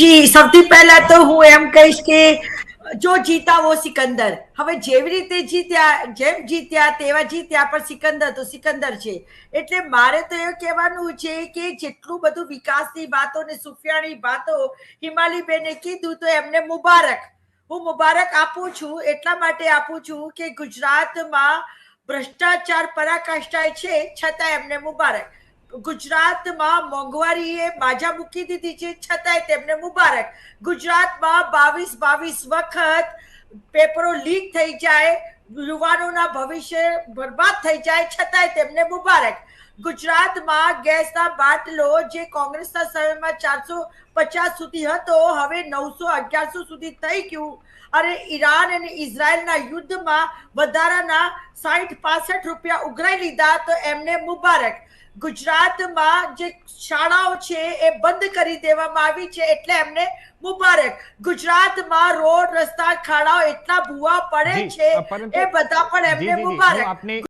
જી, સૌથી પહેલા તો હું એમ કહીશ કે જો જીતા વો સિકંદર. હવે જેવી રીતે જીત્યા, જેમ જીત્યા તેવા જીત્યા, પણ સિકંદર તો સિકંદર છે. એટલે મારે તો એ કહેવાનું છે કે જેટલું બધું વિકાસની વાતો ને સુફિયાણી વાતો હિમાલીબેને કીધું, તો એમને મુબારક. હું મુબારક આપું છું, એટલા માટે આપું છું કે ગુજરાતમાં ભ્રષ્ટાચાર પરાકાષ્ઠાએ છે, છતાં એમને મુબારક. ગુજરાતમાં મોંઘવારીએ બાજા મૂકી દીધી છે, છતાંય તેમને મુબારક. ગુજરાતમાં 22 વખત પેપરો લીક થઈ જાય, યુવાનોના ભવિષ્ય બરબાદ થઈ જાય, છતાંય તેમને મુબારક. ગુજરાતમાં ગેસના બાટલો જે કોંગ્રેસના સમયમાં 450 સુધી હતો, હવે 900-1100 સુધી થઈ ગયું. અને ઈરાન અને ઇઝરાયલના યુદ્ધમાં વધારાના 60-65 રૂપિયા ઉઘરાઈ લીધા, તો એમને મુબારક. ગુજરાતમાં જે શાળાઓ છે એ બંધ કરી દેવામાં આવી છે, એટલે એમને મુબારક. ગુજરાતમાં રોડ રસ્તા ખાડાઓ એટલા ભૂવા પડે છે, એ બધા પણ એમને મુબારક.